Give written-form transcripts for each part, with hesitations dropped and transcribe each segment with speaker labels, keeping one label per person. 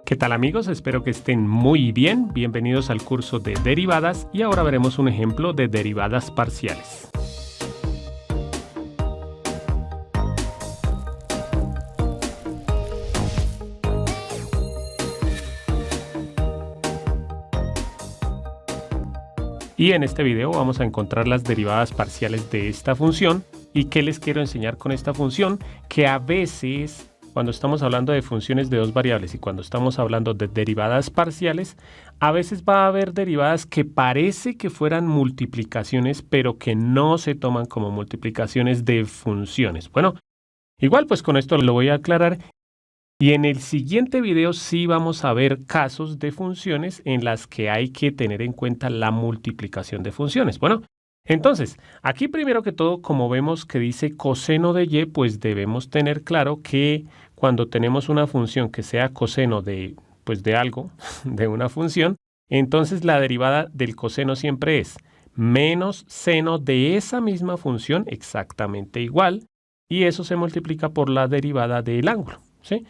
Speaker 1: ¿Qué tal amigos? Espero que estén muy bien. Bienvenidos al curso de derivadas y ahora veremos un ejemplo de derivadas parciales. Y en este video vamos a encontrar las derivadas parciales de esta función. ¿Y qué les quiero enseñar con esta función? Que a veces, cuando estamos hablando de funciones de dos variables y cuando estamos hablando de derivadas parciales, a veces va a haber derivadas que parece que fueran multiplicaciones, pero que no se toman como multiplicaciones de funciones. Bueno, igual pues con esto lo voy a aclarar. Y en el siguiente video sí vamos a ver casos de funciones en las que hay que tener en cuenta la multiplicación de funciones. Bueno, entonces, aquí primero que todo, como vemos que dice coseno de y, pues debemos tener claro que cuando tenemos una función que sea coseno de algo, de una función, entonces la derivada del coseno siempre es menos seno de esa misma función exactamente igual, y eso se multiplica por la derivada del ángulo, ¿sí?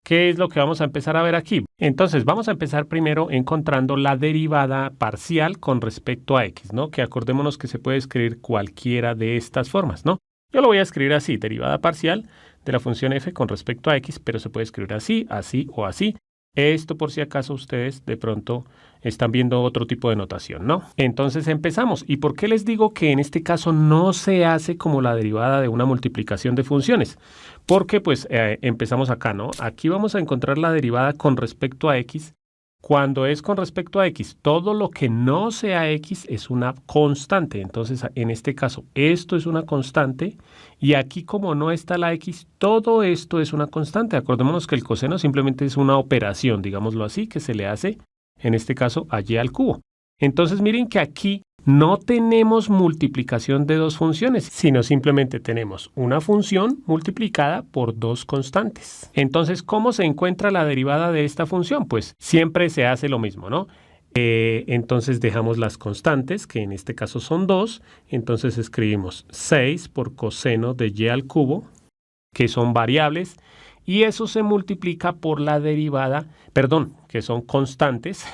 Speaker 1: ¿Qué es lo que vamos a empezar a ver aquí? Entonces, vamos a empezar primero encontrando la derivada parcial con respecto a x, ¿no? Que acordémonos que se puede escribir cualquiera de estas formas, ¿no? Yo lo voy a escribir así, derivada parcial de la función f con respecto a x, pero se puede escribir así, así o así. Esto por si acaso ustedes de pronto están viendo otro tipo de notación, ¿no? Entonces empezamos. ¿Y por qué les digo que en este caso no se hace como la derivada de una multiplicación de funciones? Porque pues empezamos acá, ¿no? Aquí vamos a encontrar la derivada con respecto a x. Cuando es con respecto a x, todo lo que no sea x es una constante. Entonces, en este caso, esto es una constante. Y aquí, como no está la x, todo esto es una constante. Acordémonos que el coseno simplemente es una operación, digámoslo así, que se le hace, en este caso, a y al cubo. Entonces, miren que aquí no tenemos multiplicación de dos funciones, sino simplemente tenemos una función multiplicada por dos constantes. Entonces, ¿cómo se encuentra la derivada de esta función? Pues siempre se hace lo mismo, ¿no? Entonces dejamos las constantes, que en este caso son 2. Entonces escribimos 6 por coseno de y al cubo, que son variables, y eso se multiplica por la derivada, perdón, que son constantes,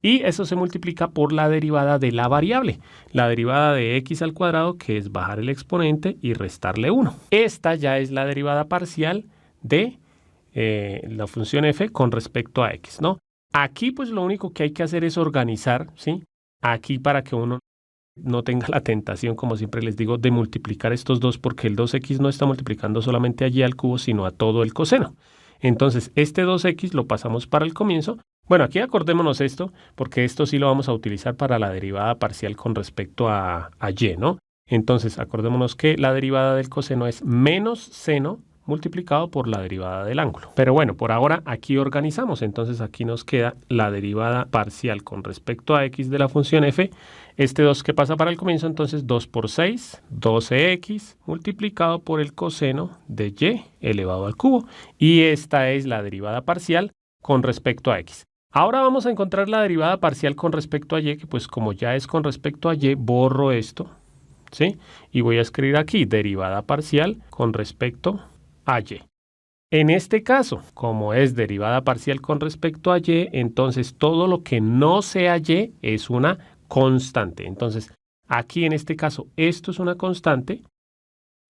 Speaker 1: y eso se multiplica por la derivada de la variable, la derivada de x al cuadrado, que es bajar el exponente y restarle 1. Esta ya es la derivada parcial de la función f con respecto a x, ¿no? Aquí pues lo único que hay que hacer es organizar, ¿sí? Aquí para que uno no tenga la tentación, como siempre les digo, de multiplicar estos dos, porque el 2x no está multiplicando solamente a y al cubo, sino a todo el coseno. Entonces, este 2x lo pasamos para el comienzo. Bueno, aquí acordémonos esto, porque esto sí lo vamos a utilizar para la derivada parcial con respecto a y, ¿no? Entonces, acordémonos que la derivada del coseno es menos seno multiplicado por la derivada del ángulo. Pero bueno, por ahora aquí organizamos. Entonces, aquí nos queda la derivada parcial con respecto a x de la función f. Este 2 que pasa para el comienzo, entonces 2 por 6, 12x multiplicado por el coseno de y elevado al cubo. Y esta es la derivada parcial con respecto a x. Ahora vamos a encontrar la derivada parcial con respecto a y, que pues como ya es con respecto a y, borro esto, ¿sí? Y voy a escribir aquí derivada parcial con respecto a y. En este caso, como es derivada parcial con respecto a y, entonces todo lo que no sea y es una constante. Entonces, aquí en este caso, esto es una constante.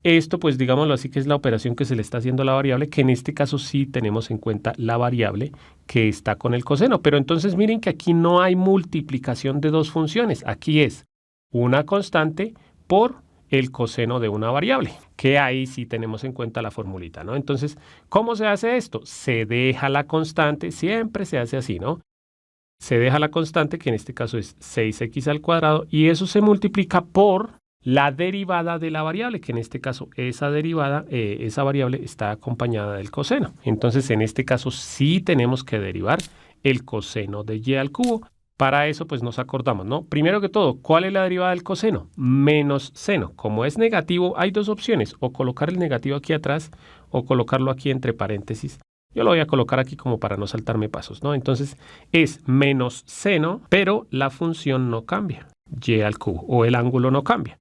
Speaker 1: Esto, pues digámoslo así, que es la operación que se le está haciendo a la variable, que en este caso sí tenemos en cuenta la variable que está con el coseno. Pero entonces miren que aquí no hay multiplicación de dos funciones. Aquí es una constante por el coseno de una variable, que ahí sí tenemos en cuenta la formulita, ¿no? Entonces, ¿cómo se hace esto? Se deja la constante, siempre se hace así, ¿no? Se deja la constante, que en este caso es 6x al cuadrado, y eso se multiplica por la derivada de la variable, que en este caso esa derivada, esa variable está acompañada del coseno. Entonces, en este caso sí tenemos que derivar el coseno de y al cubo. Para eso, pues nos acordamos, ¿no? Primero que todo, ¿cuál es la derivada del coseno? Menos seno. Como es negativo, hay dos opciones, o colocar el negativo aquí atrás, o colocarlo aquí entre paréntesis. Yo lo voy a colocar aquí como para no saltarme pasos, ¿no? Entonces, es menos seno, pero la función no cambia, y al cubo, o el ángulo no cambia.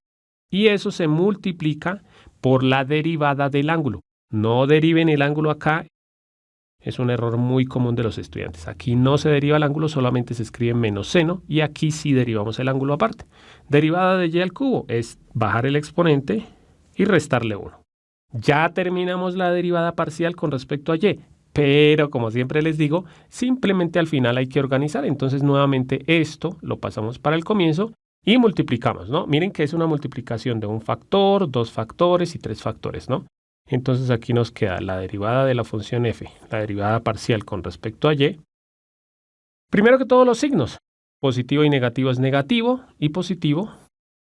Speaker 1: Y eso se multiplica por la derivada del ángulo. No deriven el ángulo acá Es un error muy común de los estudiantes. Aquí no se deriva el ángulo, solamente se escribe menos seno y aquí sí derivamos el ángulo aparte. Derivada de y al cubo es bajar el exponente y restarle 1. Ya terminamos la derivada parcial con respecto a y, pero como siempre les digo, simplemente al final hay que organizar. Entonces nuevamente esto lo pasamos para el comienzo y multiplicamos, ¿no? Miren que es una multiplicación de un factor, 2 factores y 3 factores, ¿no? Entonces aquí nos queda la derivada de la función f, la derivada parcial con respecto a y. Primero que todo los signos. Positivo y negativo es negativo y positivo,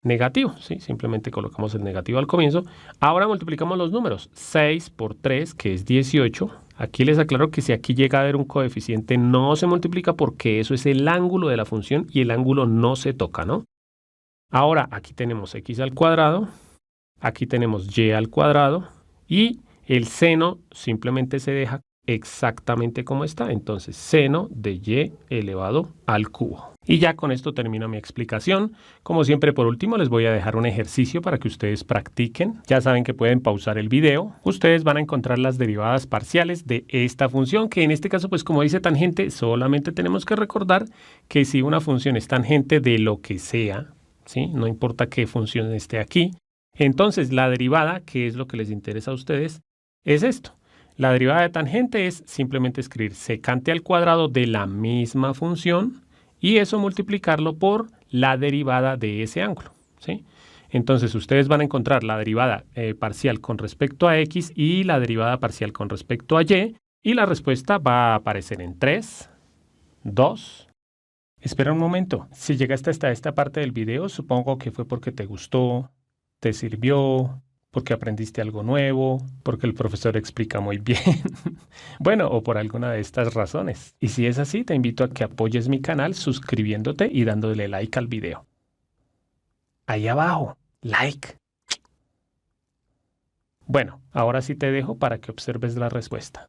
Speaker 1: negativo. ¿Sí? Simplemente colocamos el negativo al comienzo. Ahora multiplicamos los números. 6 por 3, que es 18. Aquí les aclaro que si aquí llega a haber un coeficiente no se multiplica porque eso es el ángulo de la función y el ángulo no se toca, ¿no? Ahora aquí tenemos x al cuadrado, aquí tenemos y al cuadrado. Y el seno simplemente se deja exactamente como está. Entonces, seno de y elevado al cubo. Y ya con esto termino mi explicación. Como siempre, por último, les voy a dejar un ejercicio para que ustedes practiquen. Ya saben que pueden pausar el video. Ustedes van a encontrar las derivadas parciales de esta función, que en este caso, pues como dice tangente, solamente tenemos que recordar que si una función es tangente de lo que sea, ¿sí? No importa qué función esté aquí, entonces la derivada, que es lo que les interesa a ustedes, es esto. La derivada de tangente es simplemente escribir secante al cuadrado de la misma función y eso multiplicarlo por la derivada de ese ángulo, ¿sí? Entonces ustedes van a encontrar la derivada parcial con respecto a x y la derivada parcial con respecto a y la respuesta va a aparecer en 3, 2. Espera un momento. Si llegaste hasta esta parte del video, supongo que fue porque te gustó, te sirvió, porque aprendiste algo nuevo, porque el profesor explica muy bien. Bueno, o por alguna de estas razones. Y si es así, te invito a que apoyes mi canal suscribiéndote y dándole like al video. Ahí abajo, like. Bueno, ahora sí te dejo para que observes la respuesta.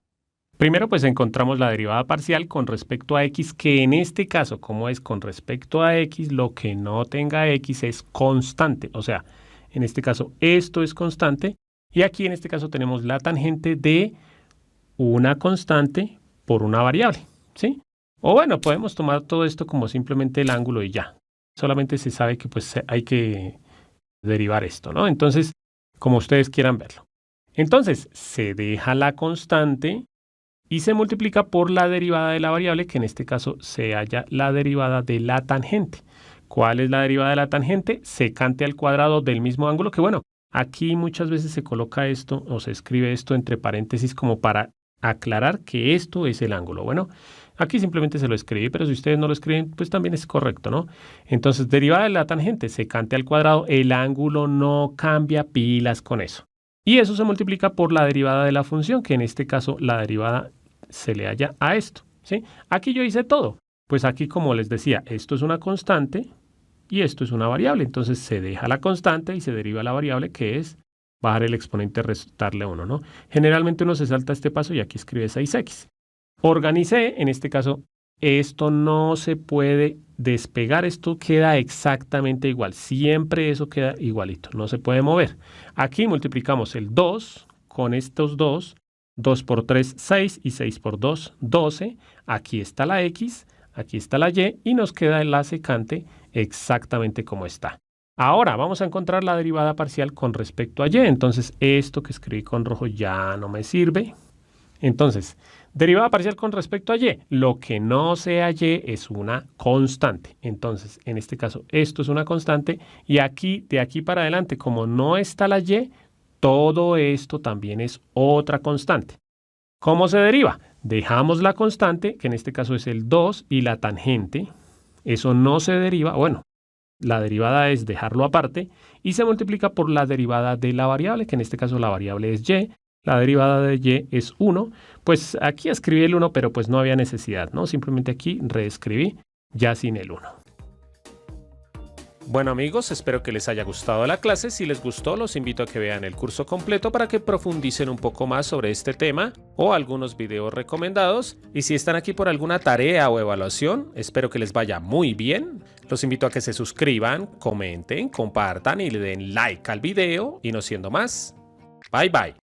Speaker 1: Primero, pues encontramos la derivada parcial con respecto a x, que en este caso, como es con respecto a x, lo que no tenga x es constante. O sea, en este caso, esto es constante. Y aquí en este caso tenemos la tangente de una constante por una variable, ¿sí? O bueno, podemos tomar todo esto como simplemente el ángulo y ya. Solamente se sabe que pues hay que derivar esto, ¿no? Entonces, como ustedes quieran verlo. Entonces, se deja la constante y se multiplica por la derivada de la variable, que en este caso se halla la derivada de la tangente. ¿Cuál es la derivada de la tangente? Secante al cuadrado del mismo ángulo, que bueno, aquí muchas veces se coloca esto o se escribe esto entre paréntesis como para aclarar que esto es el ángulo. Bueno, aquí simplemente se lo escribí, pero si ustedes no lo escriben, pues también es correcto, ¿no? Entonces, derivada de la tangente, secante al cuadrado, el ángulo no cambia, pilas con eso. Y eso se multiplica por la derivada de la función, que en este caso la derivada se le halla a esto, ¿sí? Aquí yo hice todo. Pues aquí, como les decía, esto es una constante y esto es una variable. Entonces se deja la constante y se deriva la variable, que es bajar el exponente, restarle 1, ¿no? Generalmente uno se salta este paso y aquí escribe 6x. Organicé, en este caso, esto no se puede despegar, esto queda exactamente igual. Siempre eso queda igualito, no se puede mover. Aquí multiplicamos el 2 con estos dos. 2 por 3, 6 y 6 por 2, 12. Aquí está la x, aquí está la y nos queda la secante exactamente como está. Ahora vamos a encontrar la derivada parcial con respecto a y. Entonces esto que escribí con rojo ya no me sirve. Entonces, derivada parcial con respecto a y. Lo que no sea y es una constante. Entonces, en este caso, esto es una constante. Y aquí, de aquí para adelante, como no está la y, todo esto también es otra constante. ¿Cómo se deriva? Dejamos la constante, que en este caso es el 2, y la tangente. Eso no se deriva. Bueno, la derivada es dejarlo aparte y se multiplica por la derivada de la variable, que en este caso la variable es y. La derivada de y es 1. Pues aquí escribí el 1, pero pues no había necesidad, ¿no? Simplemente aquí reescribí ya sin el 1. Bueno amigos, espero que les haya gustado la clase. Si les gustó, los invito a que vean el curso completo para que profundicen un poco más sobre este tema o algunos videos recomendados. Y si están aquí por alguna tarea o evaluación, espero que les vaya muy bien. Los invito a que se suscriban, comenten, compartan y le den like al video. Y no siendo más, bye bye.